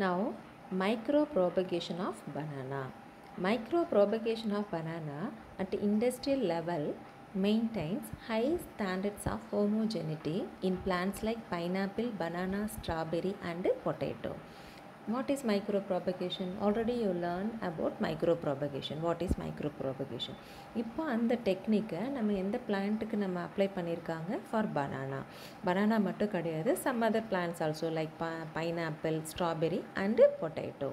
Now, micropropagation of banana. Micropropagation of banana at industrial level maintains high standards of homogeneity in plants like pineapple, banana, strawberry and potato. What is micropropagation? Already you learned about micropropagation. What is micropropagation? இப்போ அந்த டெக்னிக்கை நம்ம எந்த பிளான்ட்டுக்கு நம்ம apply பண்ணியிருக்காங்க for banana மட்டும் கிடையாது, some other plants also like pineapple, strawberry and potato.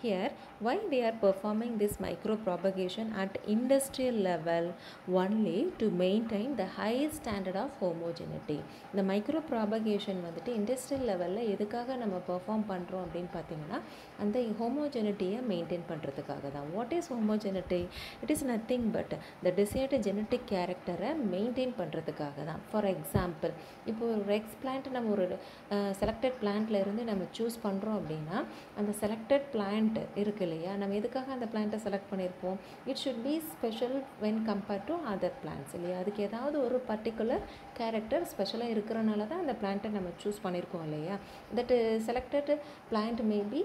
Here, why they are performing this micropropagation at industrial level? Only to maintain the high standard of homogeneity. இந்த micropropagation வந்துட்டு industrial லெவலில் எதுக்காக நம்ம perform பண்ணுறோம் அப்படின்னு பார்த்தீங்கன்னா அந்த ஹோமோஜெனிட்டியை மெயின்டைன் பண்ணுறதுக்காக தான். What is homogeneity? It is nothing but the desired genetic கேரக்டரை மெயின்டைன் பண்ணுறதுக்காக தான். ஃபார் எக்ஸாம்பிள், இப்போ ஒரு எக்ஸ் பிளான்ட் நம்ம ஒரு செலக்டட் பிளான்ட்லேருந்து நம்ம சூஸ் பண்ணுறோம் அப்படின்னா அந்த செலக்டட் பிளான்ட் இருக்கு இல்லையா, நம்ம எதுக்காக அந்த பிளான்ட்டை செலக்ட் பண்ணியிருப்போம்? It should be special when compared to other plants இல்லையா. அதுக்கு ஏதாவது ஒரு பர்டிகுலர் கேரக்டர் ஸ்பெஷலாக இருக்கிறனால தான் அந்த பிளான்ட்டை நம்ம சூஸ் பண்ணியிருக்கோம் இல்லையா. That selected plant may be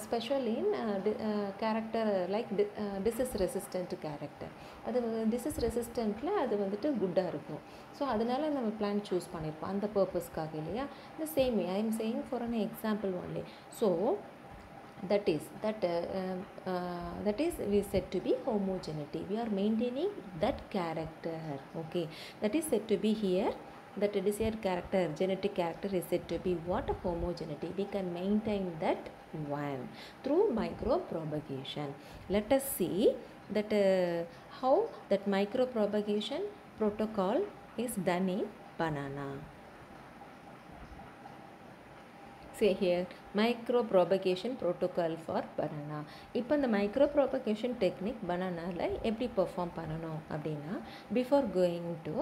special in character like disease resistant character. அது டிசீஸ் ரெசிஸ்டண்ட்டில் அது வந்துட்டு குட்டாக இருக்கும். ஸோ அதனால நம்ம பிளான்ட் சூஸ் பண்ணியிருப்போம் அந்த பர்பஸ்க்காக இல்லையா. இந்த same I am saying for an example only. So that is we said to be homogeneity. We are maintaining that character. Okay, that is said to be here. That desired character, genetic character is said to be what? Homogeneity. We can maintain that one through micropropagation. Let us see that how that micropropagation protocol is done in banana. Say here micropropagation protocol for banana. இப்போ இந்த micropropagation technique bananaல எப்படி perform பண்ணணும் அப்படின்னா, before going to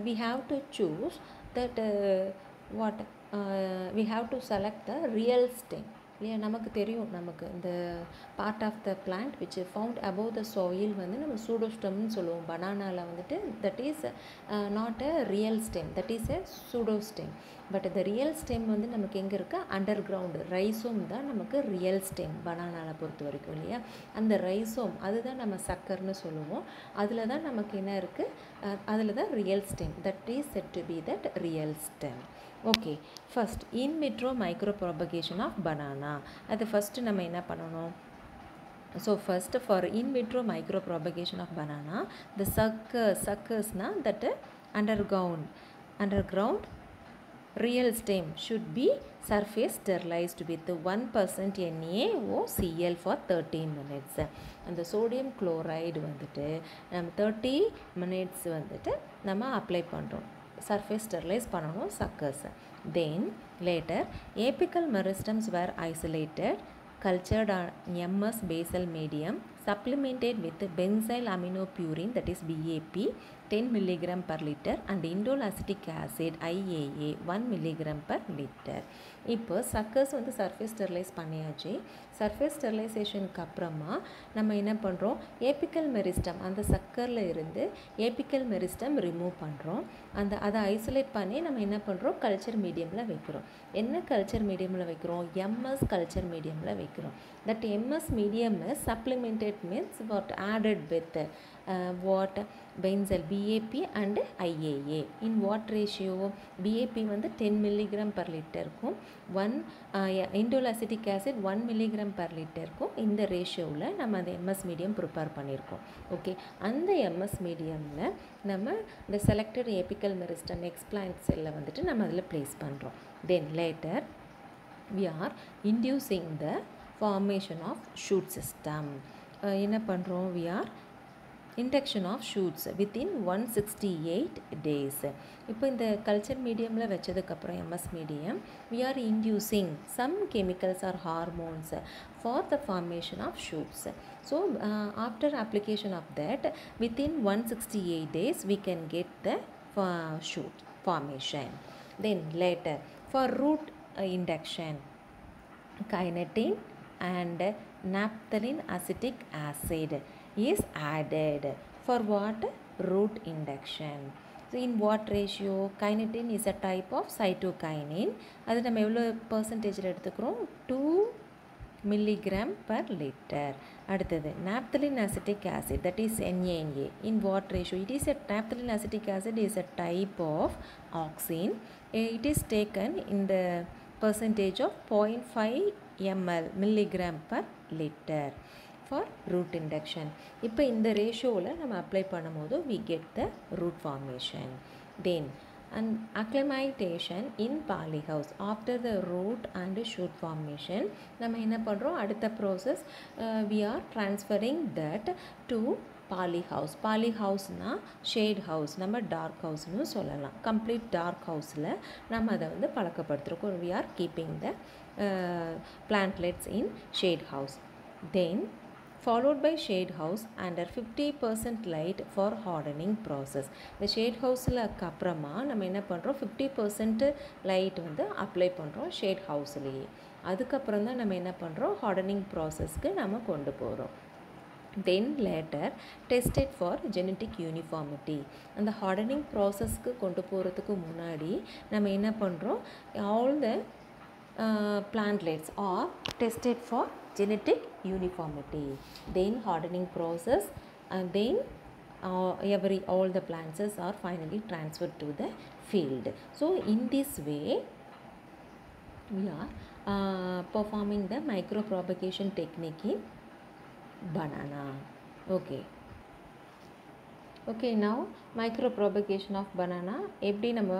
we have to choose that we have to select the real stem இல்லையா. நமக்கு தெரியும், நமக்கு இந்த part of the plant which found above the soil வந்து நம்ம சூடோஸ்டெம்னு சொல்லுவோம். பனானாவில் வந்துட்டு that is not a real stem, that is a pseudostem. But இந்த ரியல் ஸ்டெம் வந்து நமக்கு எங்கே இருக்குது? அண்டர் கிரவுண்டு ரைசோம் தான் நமக்கு ரியல் ஸ்டெம் பனானாவில் பொறுத்த வரைக்கும் இல்லையா. அந்த ரைசோம் அதுதான் நம்ம சக்கர்னு சொல்லுவோம். அதில் தான் நமக்கு என்ன இருக்குது? அதில் தான் real stem, that is set to be that real stem. Okay, first in vitro micropropagation of banana. அது ஃபஸ்ட்டு நம்ம என்ன பண்ணணும்? So first for in vitro micropropagation of banana the சக்கர்ஸ்னால் that underground real stem should be surface sterilized with 1% NaOCl for 30 minutes. அந்த sodium chloride வந்துட்டு நம்ம 30 minutes வந்துட்டு நம்ம அப்ளை பண்ணுறோம். surface sterilize பண்ணணும் suckers. Then later apical meristems were isolated, cultured on MS basal medium, supplemented with benzyl aminopurine, that is BAP 10 mg per liter and indole acetic acid IAA 1 mg per liter. இப்போ suckers வந்து surface sterilise பண்ணியாச்சு. Surface ஸ்டெரிலைசேஷனுக்கு அப்புறமா நம்ம என்ன பண்ணுறோம்? Apical meristem, அந்த சக்கரில் இருந்து apical meristem remove பண்ணுறோம். அதை ஐசோலேட் பண்ணி நம்ம என்ன பண்ணுறோம்? கல்ச்சர் மீடியமில் வைக்கிறோம். என்ன கல்ச்சர் மீடியமில் வைக்கிறோம்? MS கல்ச்சர் மீடியமில் வைக்கிறோம். That MS medium is supplemented means what added with what benzyl BAP and IAA. In what ratio? BAP வந்து 10 mg per liter இருக்கும், 1 indole acetic acid 1 mg per liter இருக்கும். இந்த ரேஷியோவில் நம்ம அந்த MS மீடியம் ப்ரிப்பேர் பண்ணியிருக்கோம். ஓகே, அந்த MS மீடியமில் நம்ம இந்த செலக்டட் ஏபிக்கல் மெரிஸ்டம் எக்ஸ்பிளான்ட் செல்லை வந்துட்டு நம்ம அதில் ப்ளேஸ் பண்ணுறோம். Then later we are inducing the formation of shoot system. என்ன பண்ணுறோம்? we are induction of shoots within 168 days. இப்போ இந்த கல்ச்சர் மீடியமில் வச்சதுக்கப்புறம் MS medium we are inducing some chemicals or hormones for the formation of shoots. So after application of that within 168 days we can get the shoot formation. Then later for root induction, kinetin and naphthalene acetic acid is added for what? Root induction. So in what ratio? Kinetin is a type of cytokinin. அது நம்ம எவ்வளோ பர்சன்டேஜில் எடுத்துக்கிறோம்? 2 milligram per liter. அடுத்தது naphthalene acetic acid, that is NaNA. In what ratio? It is a naphthalene acetic acid is a type of auxin. It is taken in the percentage of 0.5 ml milligram per liter for root induction. இப்போ இந்த ரேஷியோவில் நம்ம apply பண்ணும்போது we get the root formation. Then and acclimatization in polyhouse after the root and shoot formation நம்ம என்ன பண்ணுறோம்? அடுத்த process we are transferring that to polyhouse. polyhouseனா shade house, நம்ம dark houseனு சொல்லலாம். complete dark houseல நம்ம அதை வந்து பழக்கப்படுத்துகிறோம். we are keeping the plantlets in shade house. Then followed by shade house under 50% light for hardening process. இந்த shade houseல அப்புறமா நம்ம என்ன பண்ணுறோம்? 50% லைட் வந்து அப்ளை பண்ணுறோம் ஷேட் ஹவுஸ்லேயே. அதுக்கப்புறம் தான் நம்ம என்ன பண்ணுறோம்? ஹார்டனிங் ப்ராசஸ்க்கு நம்ம கொண்டு போகிறோம். then later tested for genetic uniformity. அந்த hardening processக்கு கொண்டு போகிறதுக்கு முன்னாடி நம்ம என்ன பண்ணுறோம்? all the plantlets are tested for genetic uniformity. Then hardening process and then all the plants are finally transferred to the field. So in this way we are performing the micropropagation technique in banana. Okay, now micropropagation of banana எப்படி நம்ம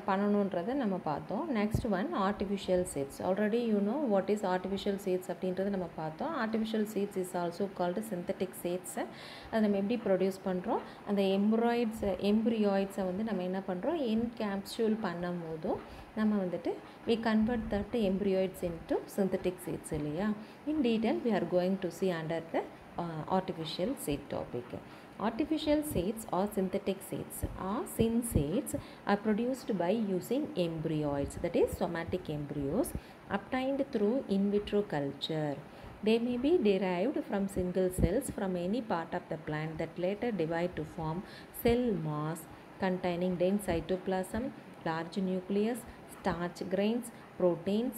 பண்ணணுன்றதை நம்ம பார்த்தோம். Next one artificial seeds. Already you know what is artificial seeds அப்படின்றத நம்ம பார்த்தோம். Artificial seeds is also called synthetic seeds. அதை நம்ம எப்படி ப்ரொடியூஸ் பண்ணுறோம்? அந்த எம்ப்ரியாய்ட்ஸை வந்து நம்ம என்ன பண்ணுறோம்? என்கேப்சூல் பண்ணும் போதும் நம்ம வந்துட்டு we convert that embryos into synthetic seeds இல்லையா? in detail we are going to see under the artificial seed topic. Artificial seeds or synthetic seeds or syn seeds are produced by using embryos, that is somatic embryos obtained through in vitro culture. They may be derived from single cells from any part of the plant that later divide to form cell mass containing dense cytoplasm, large nucleus, starch grains, proteins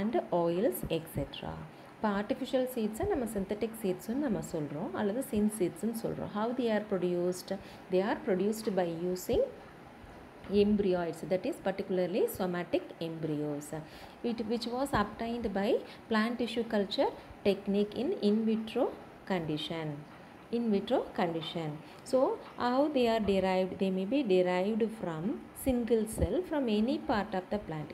and oils etc. இப்போ artificial சீட்ஸை நம்ம synthetic சீட்ஸுன்னு நம்ம சொல்கிறோம் அல்லது சின் சீட்ஸ்ன்னு சொல்கிறோம். how they are produced? They are produced by using embryos, that is particularly somatic embryos which was obtained by plant tissue culture technique in vitro condition. So how they are derived? They may be derived from single cell from any part of the plant.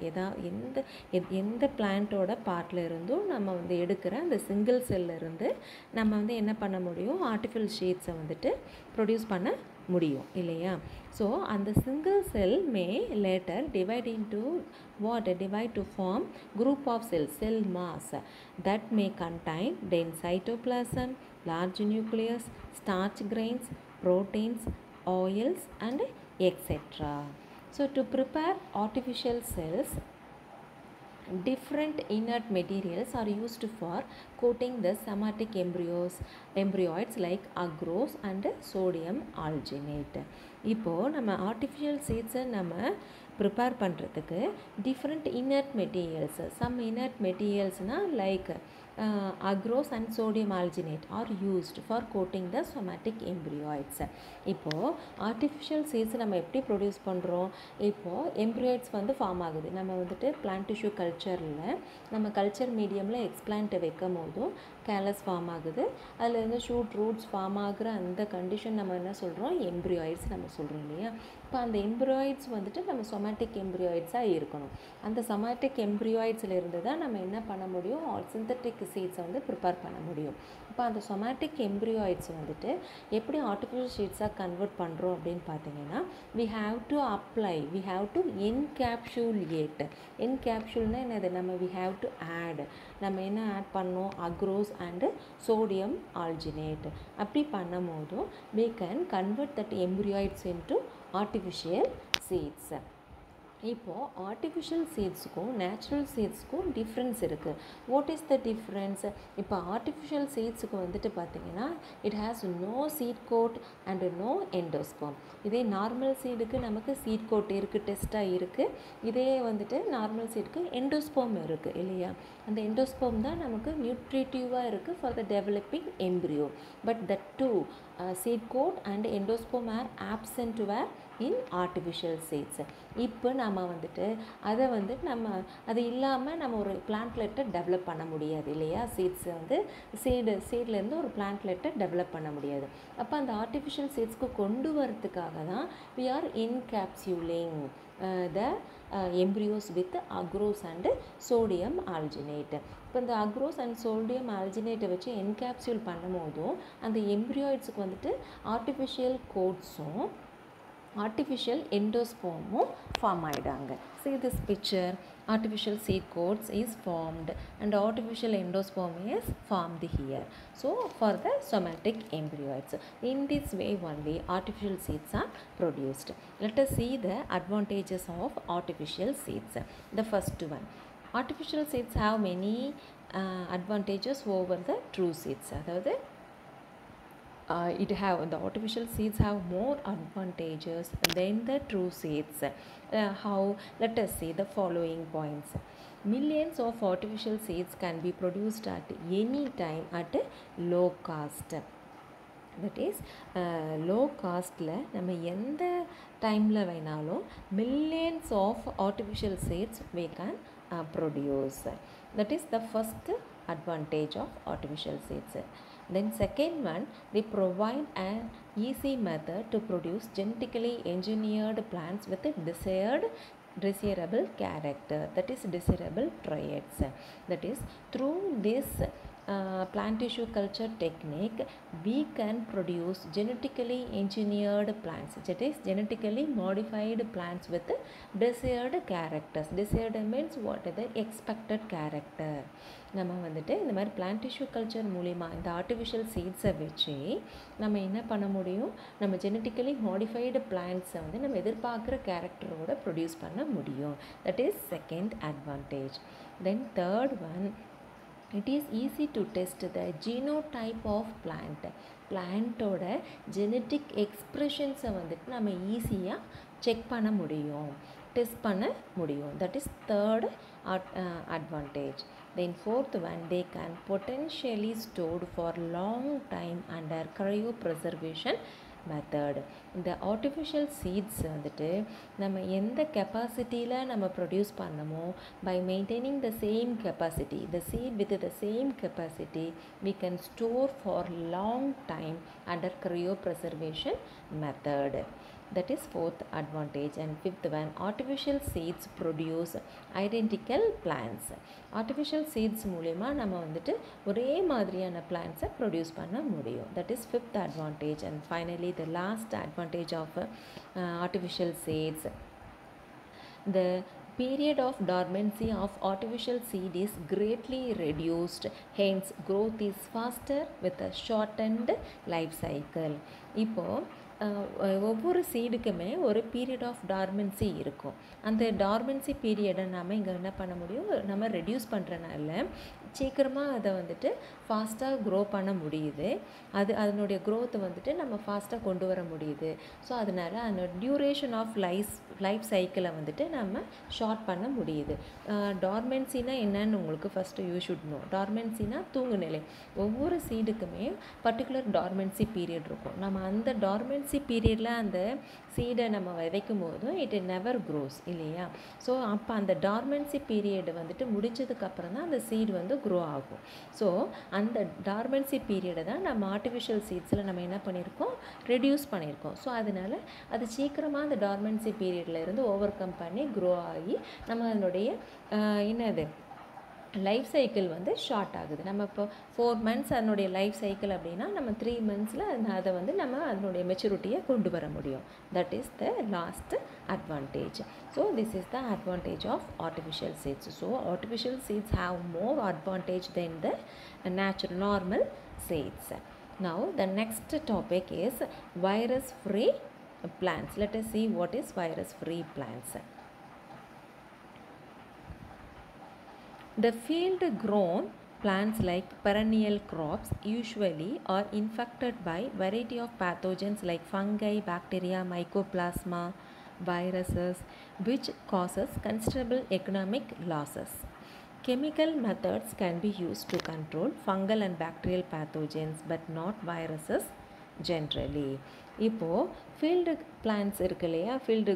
எந்த பிளான்ட்டோட பார்ட்டில் இருந்தும் நம்ம வந்து எடுக்கிற அந்த single செல்ல இருந்து நம்ம வந்து என்ன பண்ண முடியும்? ஆர்டிஃபிஷியல் ஷீட்ஸை வந்துட்டு ப்ரொடியூஸ் பண்ண முடியும் இல்லையா? ஸோ அந்த single cell May later divide to form group of cells, cell mass that may contain dense cytoplasm, large nucleus, starch grains, proteins, oils and etc. So to prepare artificial cells, different inert materials are used for coating the somatic embryoids like agarose and sodium alginate. இப்போது நம்ம artificial சீட்ஸை நம்ம prepare பண்ணுறதுக்கு different inert materials, some inert materialsனால் like agarose and sodium alginate are used for coating the somatic embryoids. இப்போது artificial seeds நம்ம எப்படி produce பண்ணுறோம்? இப்போது embryoids வந்து ஃபார்ம் ஆகுது. நம்ம வந்துட்டு பிளான்ட் டிஷ்யூ கல்ச்சரில் நம்ம கல்ச்சர் மீடியமில் எக்ஸ்பிளான்ட்டை வைக்கும் போதும் கேலஸ் ஃபார்ம் ஆகுது. அதில் இருந்து ஷூட் ரூட்ஸ் ஃபார்ம் ஆகுற அந்த கண்டிஷன் நம்ம என்ன சொல்கிறோம்? எம்ப்ரியாய்ட்ஸ் நம்ம சொல்கிறோம் இல்லையா? இப்போ அந்த எம்ப்ரியாய்ட்ஸ் வந்துட்டு நம்ம சொமேட்டிக் எம்ப்ரியாய்ட்ஸாக இருக்கணும். அந்த சொமேட்டிக் எம்ப்ரியாய்ட்ஸில் இருந்து தான் நம்ம என்ன பண்ண முடியும்? சிந்தட்டிக் சீட்ஸை வந்து ப்ரிப்பேர் பண்ண முடியும். இப்போ அந்த சொமேட்டிக் எம்ப்ரியாய்ட்ஸ் வந்துட்டு எப்படி ஆர்டிஃபிஷியல் சீட்ஸாக கன்வெர்ட் பண்ணுறோம் அப்படின்னு பார்த்தீங்கன்னா we have to encapsulate. என்கேப்சூல்னால் என்னது? நம்ம we have to add, நம்ம என்ன ஆட் பண்ணோம்? Across and sodium alginate. அப்படி பண்ணும் போதும் we can convert that embryoids into artificial seeds. இப்போது ஆர்டிஃபிஷியல் சீட்ஸுக்கும் நேச்சுரல் சீட்ஸுக்கும் டிஃப்ரென்ஸ் இருக்குது. What is the difference? இப்போ ஆர்டிஃபிஷியல் சீட்ஸுக்கு வந்துட்டு பார்த்திங்கன்னா it has no seed coat and no endosperm. இதே நார்மல் சீடுக்கு நமக்கு சீட் கோட் இருக்குது, டெஸ்ட்டாக இருக்குது. இதே வந்துட்டு நார்மல் சீடுக்கு எண்டோஸ்போம் இருக்குது இல்லையா? அந்த எண்டோஸ்போம் தான் நமக்கு நியூட்ரிட்டிவாக இருக்குது for the developing embryo. But the two seed coat and endosperm are absent where in artificial seeds. இப்போ நம்ம வந்துட்டு அதை வந்து நம்ம அது இல்லாமல் நம்ம ஒரு பிளான்ட்லெட்டை டெவலப் பண்ண முடியாது இல்லையா? சீட்ஸை வந்து சீட்லேருந்து ஒரு பிளான்ட்லெட்டை டெவலப் பண்ண முடியாது. அப்போ அந்த ஆர்டிஃபிஷியல் சீட்ஸ்க்கு கொண்டு வரதுக்காக தான் we are encapsulating the embryos with agarose and sodium alginate. இப்போ இந்த அக்ரோஸ் அண்ட் சோடியம் ஆல்ஜினேட்டை வச்சு என்கேப்சியூல் பண்ணும் போதும் அந்த எம்ப்ரியாய்ட்ஸுக்கு வந்துட்டு ஆர்டிஃபிஷியல் கோட்ஸும் artificial endosperm form ஆயிடாங்க. See this picture, artificial seed coats is formed and artificial endosperm is formed here. So for the somatic embryoids, in this way only artificial seeds are produced. Let us see the advantages of artificial seeds. The first one, artificial seeds have many advantages over the true seeds. அதாவது the artificial seeds have more advantages than the true seeds. How? Let us see the following points. Millions of artificial seeds can be produced at any time at low cost. That is low costல நம்ம எந்த டைமில் வேணாலும் millions of artificial seeds we can produce. That is the first advantage of artificial seeds. Then second one, they provide an easy method to produce genetically engineered plants with a desirable character, that is desirable traits. That is through this plant tissue culture technique we can produce genetically engineered plants, that is genetically modified plants with desired characters. Desired means what is the expected character. நம்ம வந்துட்டு இந்த மாதிரி plant tissue culture மூலிமா இந்த artificial சீட்ஸை வச்சு நம்ம என்ன பண்ண முடியும், நம்ம ஜெனட்டிக்கலி மாடிஃபைடு பிளான்ட்ஸை வந்து நம்ம எதிர்பார்க்குற கேரக்டரோட ப்ரொடியூஸ் பண்ண முடியும். That is second advantage. Then third one, it is easy to test the genotype of plant. பிளான்ட்டோட ஜெனட்டிக் எக்ஸ்ப்ரெஷன்ஸை வந்துட்டு நம்ம ஈஸியாக செக் பண்ண முடியும், டெஸ்ட் பண்ண முடியும். That is third advantage. Then fourth one, they can potentially stored for long time under cryopreservation method. இந்த ஆர்டிஃபிஷியல் சீட்ஸ் வந்துட்டு நம்ம எந்த கெப்பாசிட்டியில் நம்ம ப்ரொடியூஸ் பண்ணமோ by maintaining the same capacity, the seed with the same capacity we can store for long time under cryopreservation method. That is fourth advantage. And fifth one, artificial seeds produce identical plants. Artificial seeds மூலமா நம்ம வந்துட்டு ஒரே மாதிரியான பிளான்ட்ஸை produce பண்ண முடியும். That is fifth advantage. And finally the last advantage of artificial seeds, the period of dormancy of artificial seed is greatly reduced, hence growth is faster with a shortened life cycle. இப்போது ஒவ்வொரு சீடுக்குமே ஒரு period of dormancy இருக்கும். அந்த dormancy பீரியடை நம்ம இங்கே என்ன பண்ண முடியும், நம்ம ரெடியூஸ் பண்ணுறனால சீக்கிரமாக அதை வந்துட்டு ஃபாஸ்ட்டாக க்ரோ பண்ண முடியுது. அதனுடைய க்ரோத்தை வந்துட்டு நம்ம ஃபாஸ்ட்டாக கொண்டு வர முடியுது. ஸோ அதனால் அந்த டியூரேஷன் ஆஃப் லைஃப் சைக்கிளை வந்துட்டு நம்ம ஷார்ட் பண்ண முடியுது. டார்மென்சினா என்னன்னு உங்களுக்கு ஃபஸ்ட்டு யூ ஷுட் நோ. டார்மென்சினா தூங்கு நிலை. ஒவ்வொரு சீடுக்குமே பர்டிகுலர் டார்மென்சி பீரியட் இருக்கும். நம்ம அந்த டார்மென்சி பீரியடில் அந்த சீடை நம்ம விதைக்கும் போதும் இட் நெவர் க்ரோஸ் இல்லையா? ஸோ அப்போ அந்த டார்மென்சி பீரியடு வந்துட்டு முடிச்சதுக்கப்புறம் தான் அந்த சீடு வந்து க்ரோ ஆகும். ஸோ அந்த டார்மென்சி பீரியடை தான் நம்ம ஆர்டிஃபிஷியல் சீட்ஸில் நம்ம என்ன பண்ணியிருக்கோம், ரெடியூஸ் பண்ணியிருக்கோம். ஸோ அதனால் அது சீக்கிரமாக அந்த டார்மென்சி பீரியடில் இருந்து ஓவர் கம் பண்ணி க்ரோ ஆகி நம்ம அதனுடைய என்னது லைஃப் சைக்கிள் வந்து ஷார்ட் ஆகுது. நம்ம இப்போ 4 months அதனுடைய லைஃப் சைக்கிள் அப்படின்னா நம்ம 3 monthsல அதை வந்து நம்ம அதனுடைய மெச்சூரிட்டியை கொண்டு வர முடியும். That is the last advantage. So this is the advantage of artificial seeds. So artificial seeds have more advantage than the natural normal seeds. Now the next topic is virus free plants. Let us see what is virus free plants. The field grown plants like perennial crops usually are infected by variety of pathogens like fungi, bacteria, mycoplasma, viruses, which causes considerable economic losses. Chemical methods can be used to control fungal and bacterial pathogens but not viruses generally. இப்போது field plants இருக்கு இல்லையா, field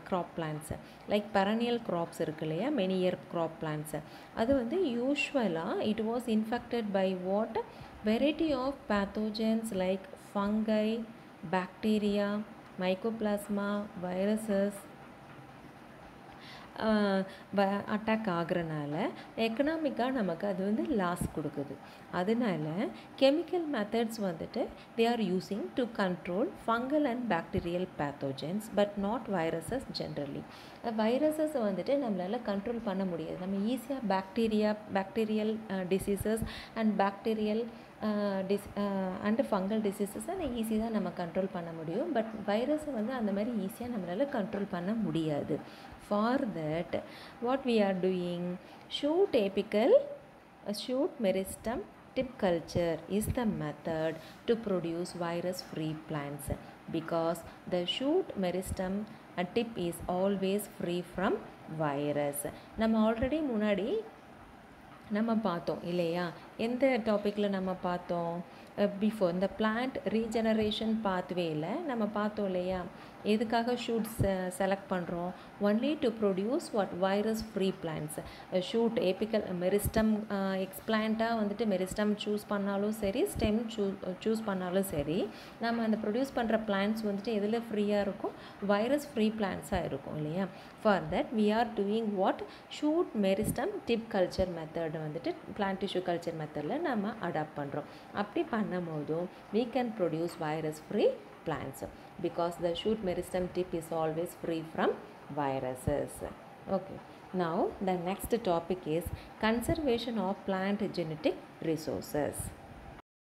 crop plants like perennial crops இருக்கு இல்லையா, many year crop plants, அது வந்து யூஸ்வலாக it was infected by what variety of pathogens like fungi, bacteria, mycoplasma, viruses attack ஆகிறனால எக்கனாமிக்காக நமக்கு அது வந்து லாஸ் கொடுக்குது. அதனால கெமிக்கல் மெத்தட்ஸ் வந்துட்டு they are using to control fungal and bacterial pathogens but not viruses generally. Viruses வந்துட்டு நம்மளால் கண்ட்ரோல் பண்ண முடியாது. நம்ம ஈஸியாக bacterial diseases and bacterial and fungal டிசீசஸை ஈஸி தான் நம்ம கண்ட்ரோல் பண்ண முடியும். பட் வைரஸை வந்து அந்த மாதிரி ஈஸியாக நம்மளால் கண்ட்ரோல் பண்ண முடியாது. For that, what we are doing, shoot meristem tip culture is the method to produce virus free plants because the shoot meristem tip is always free from virus. நம்ம ஆல்ரெடி முன்னாடி நம்ம பார்த்தோம் இல்லையா, எந்த டாப்பிக்கில் நம்ம பார்த்தோம், பிஃபோர் இந்த பிளான்ட் ரீஜெனரேஷன் பாத்வேயில் நம்ம பார்த்தோம் இல்லையா, எதுக்காக ஷூட்ஸ் செலக்ட் பண்ணுறோம், only to produce what virus free plants. Shoot apical meristem எக்ஸ்பிளான்ட்டாக வந்துட்டு மெரிஸ்டம் சூஸ் பண்ணாலும் சரி, ஸ்டெம் சூஸ் பண்ணாலும் சரி, நம்ம அந்த ப்ரொடியூஸ் பண்ணுற பிளான்ட்ஸ் வந்துட்டு எதில் ஃப்ரீயாக இருக்கும், வைரஸ் ஃப்ரீ பிளான்ட்ஸாக இருக்கும் இல்லையா. For that we are doing what shoot meristem tip culture method வந்துட்டு பிளான்ட் டிஷ்யூ கல்ச்சர் மெத்தடில் நம்ம அடாப்ட் பண்ணுறோம். அப்படி பண்ணும்போதும் we can produce virus free plants because the shoot meristem tip is always free from viruses. Okay, now the next topic is conservation of plant genetic resources.